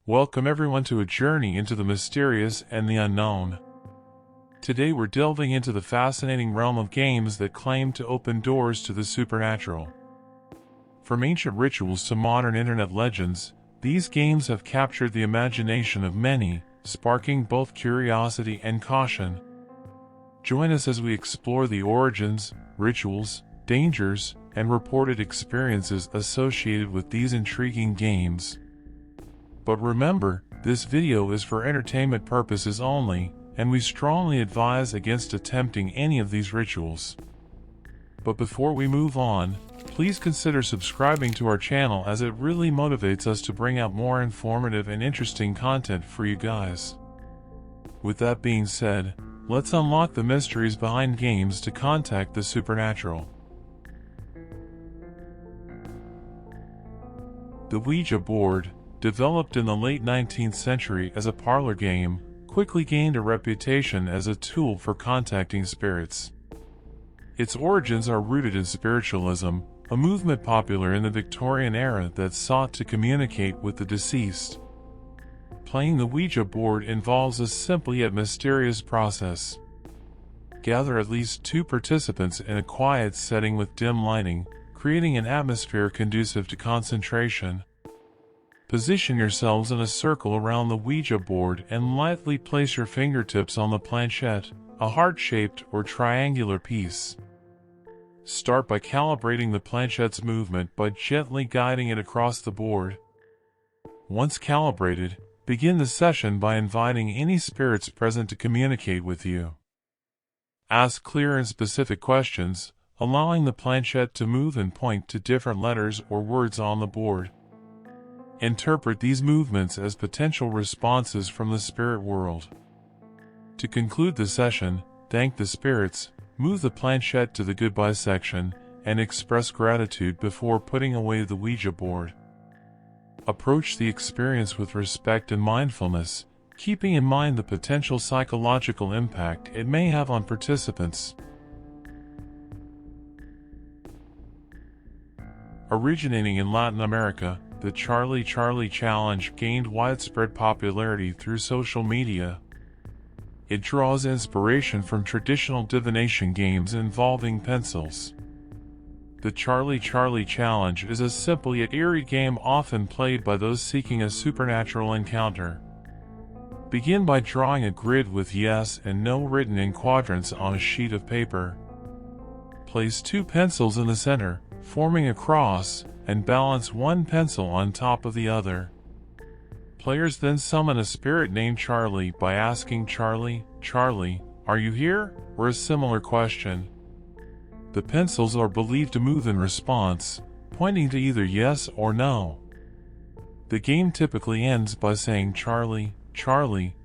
Welcome everyone to a journey into the mysterious and the unknown. Today we're delving into the fascinating realm of games that claim to open doors to the supernatural. From ancient rituals to modern internet legends, these games have captured the imagination of many, sparking both curiosity and caution. Join us as we explore the origins, rituals, dangers, and reported experiences associated with these intriguing games. But remember, this video is for entertainment purposes only, and we strongly advise against attempting any of these rituals. But before we move on, please consider subscribing to our channel as it really motivates us to bring out more informative and interesting content for you guys. With that being said, let's unlock the mysteries behind games to contact the supernatural. The Ouija Board, developed in the late 19th century as a parlor game, quickly gained a reputation as a tool for contacting spirits. Its origins are rooted in spiritualism, a movement popular in the Victorian era that sought to communicate with the deceased. Playing the Ouija board involves a simple yet mysterious process. Gather at least 2 participants in a quiet setting with dim lighting, creating an atmosphere conducive to concentration. Position yourselves in a circle around the Ouija board and lightly place your fingertips on the planchette, a heart-shaped or triangular piece. Start by calibrating the planchette's movement by gently guiding it across the board. Once calibrated, begin the session by inviting any spirits present to communicate with you. Ask clear and specific questions, allowing the planchette to move and point to different letters or words on the board. Interpret these movements as potential responses from the spirit world. To conclude the session, thank the spirits, move the planchette to the goodbye section, and express gratitude before putting away the Ouija board. Approach the experience with respect and mindfulness, keeping in mind the potential psychological impact it may have on participants. Originating in Latin America, the Charlie Challenge gained widespread popularity through social media. It draws inspiration from traditional divination games involving pencils. The Charlie Challenge is a simple yet eerie game often played by those seeking a supernatural encounter. Begin by drawing a grid with yes and no written in quadrants on a sheet of paper. Place 2 pencils in the center, forming a cross, and balance 1 pencil on top of the other. Players then summon a spirit named Charlie by asking Charlie, are you here? Or a similar question. The pencils are believed to move in response, pointing to either yes or no. The game typically ends by saying Charlie,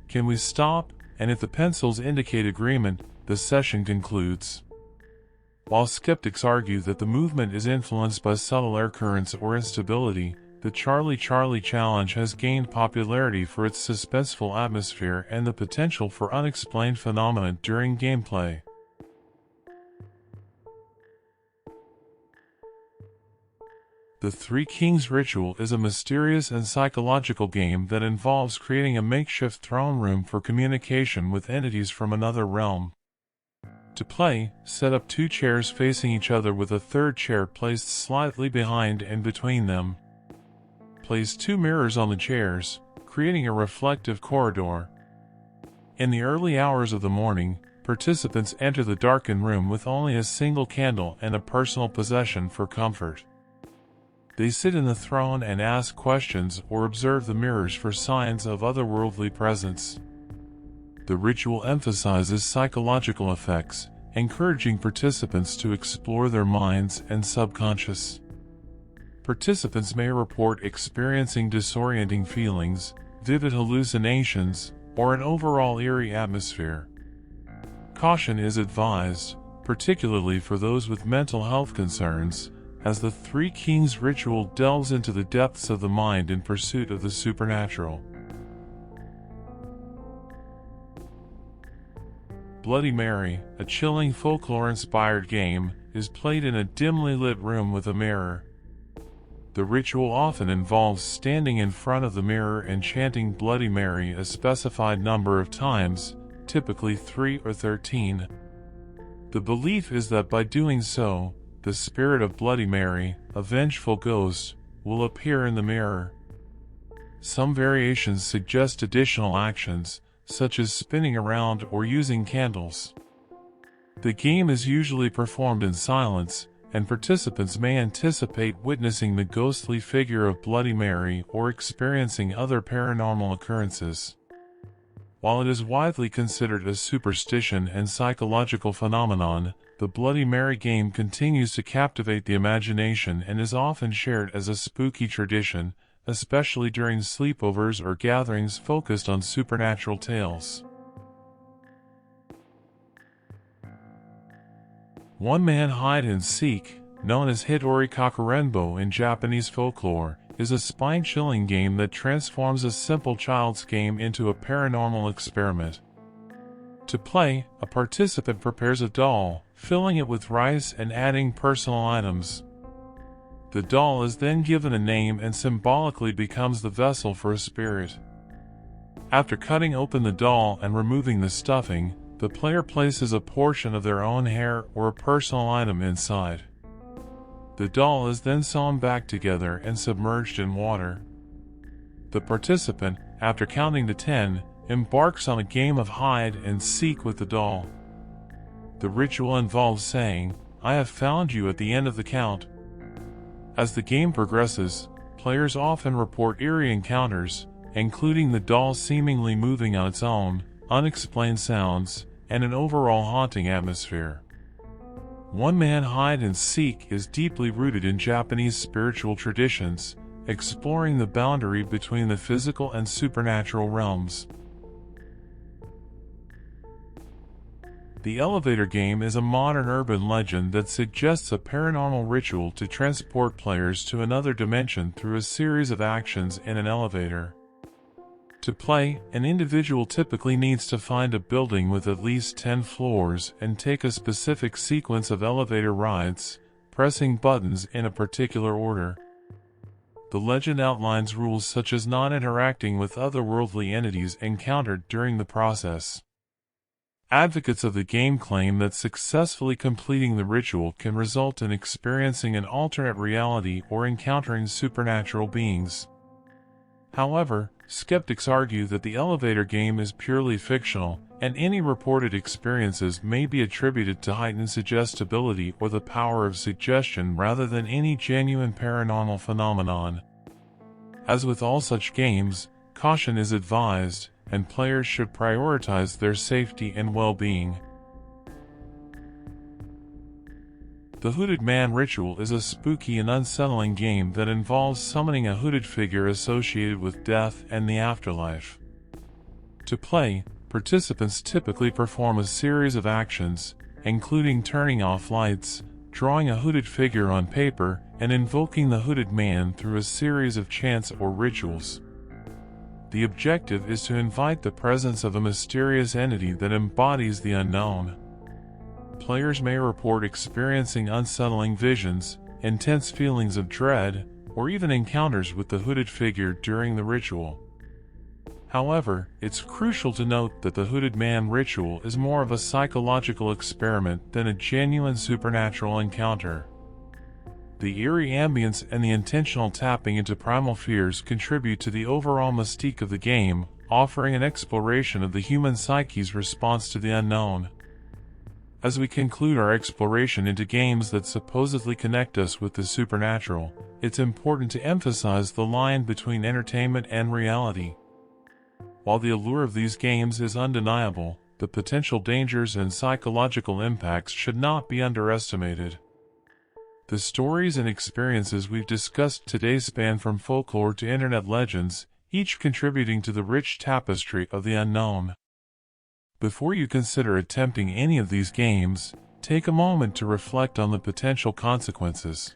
can we stop? And if the pencils indicate agreement, the session concludes. While skeptics argue that the movement is influenced by subtle air currents or instability, the Charlie Challenge has gained popularity for its suspenseful atmosphere and the potential for unexplained phenomena during gameplay. The Three Kings Ritual is a mysterious and psychological game that involves creating a makeshift throne room for communication with entities from another realm. To play, set up 2 chairs facing each other with a third chair placed slightly behind and between them. Place 2 mirrors on the chairs, creating a reflective corridor. In the early hours of the morning, participants enter the darkened room with only a single candle and a personal possession for comfort. They sit in the throne and ask questions or observe the mirrors for signs of otherworldly presence. The ritual emphasizes psychological effects, encouraging participants to explore their minds and subconscious. Participants may report experiencing disorienting feelings, vivid hallucinations, or an overall eerie atmosphere. Caution is advised, particularly for those with mental health concerns, as the Three Kings Ritual delves into the depths of the mind in pursuit of the supernatural. Bloody Mary, a chilling folklore-inspired game, is played in a dimly lit room with a mirror. The ritual often involves standing in front of the mirror and chanting Bloody Mary a specified number of times, typically 3 or 13. The belief is that by doing so, the spirit of Bloody Mary, a vengeful ghost, will appear in the mirror. Some variations suggest additional actions, such as spinning around or using candles. The game is usually performed in silence, and participants may anticipate witnessing the ghostly figure of Bloody Mary or experiencing other paranormal occurrences. While it is widely considered a superstition and psychological phenomenon, the Bloody Mary game continues to captivate the imagination and is often shared as a spooky tradition, especially during sleepovers or gatherings focused on supernatural tales. One-man hide-and-seek, known as Hitori Kakurenbo in Japanese folklore, is a spine-chilling game that transforms a simple child's game into a paranormal experiment. To play, a participant prepares a doll, filling it with rice and adding personal items. The doll is then given a name and symbolically becomes the vessel for a spirit. After cutting open the doll and removing the stuffing, the player places a portion of their own hair or a personal item inside. The doll is then sewn back together and submerged in water. The participant, after counting to 10, embarks on a game of hide and seek with the doll. The ritual involves saying, "I have found you" at the end of the count. As the game progresses, players often report eerie encounters, including the doll seemingly moving on its own, unexplained sounds, and an overall haunting atmosphere. One-man hide-and-seek is deeply rooted in Japanese spiritual traditions, exploring the boundary between the physical and supernatural realms. The elevator game is a modern urban legend that suggests a paranormal ritual to transport players to another dimension through a series of actions in an elevator. To play, an individual typically needs to find a building with at least 10 floors and take a specific sequence of elevator rides, pressing buttons in a particular order. The legend outlines rules such as not interacting with otherworldly entities encountered during the process. Advocates of the game claim that successfully completing the ritual can result in experiencing an alternate reality or encountering supernatural beings. However, skeptics argue that the elevator game is purely fictional, and any reported experiences may be attributed to heightened suggestibility or the power of suggestion rather than any genuine paranormal phenomenon. As with all such games, caution is advised, and players should prioritize their safety and well-being. The Hooded Man Ritual is a spooky and unsettling game that involves summoning a hooded figure associated with death and the afterlife. To play, participants typically perform a series of actions, including turning off lights, drawing a hooded figure on paper, and invoking the Hooded Man through a series of chants or rituals. The objective is to invite the presence of a mysterious entity that embodies the unknown. Players may report experiencing unsettling visions, intense feelings of dread, or even encounters with the hooded figure during the ritual. However, it's crucial to note that the Hooded Man Ritual is more of a psychological experiment than a genuine supernatural encounter. The eerie ambience and the intentional tapping into primal fears contribute to the overall mystique of the game, offering an exploration of the human psyche's response to the unknown. As we conclude our exploration into games that supposedly connect us with the supernatural, it's important to emphasize the line between entertainment and reality. While the allure of these games is undeniable, the potential dangers and psychological impacts should not be underestimated. The stories and experiences we've discussed today span from folklore to internet legends, each contributing to the rich tapestry of the unknown. Before you consider attempting any of these games, take a moment to reflect on the potential consequences.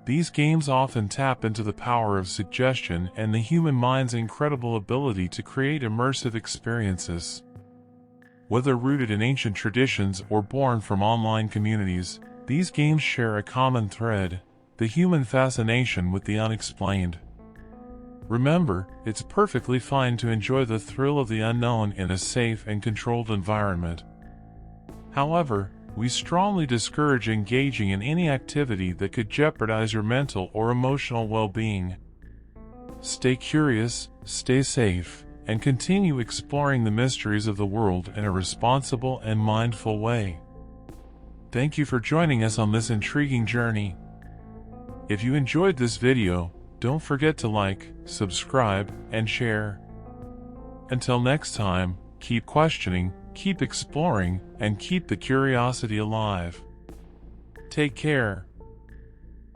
These games often tap into the power of suggestion and the human mind's incredible ability to create immersive experiences. Whether rooted in ancient traditions or born from online communities, these games share a common thread: the human fascination with the unexplained. Remember, it's perfectly fine to enjoy the thrill of the unknown in a safe and controlled environment. However, we strongly discourage engaging in any activity that could jeopardize your mental or emotional well-being. Stay curious, stay safe, and continue exploring the mysteries of the world in a responsible and mindful way. Thank you for joining us on this intriguing journey. If you enjoyed this video, don't forget to like, subscribe, and share. Until next time, keep questioning, keep exploring, and keep the curiosity alive. Take care.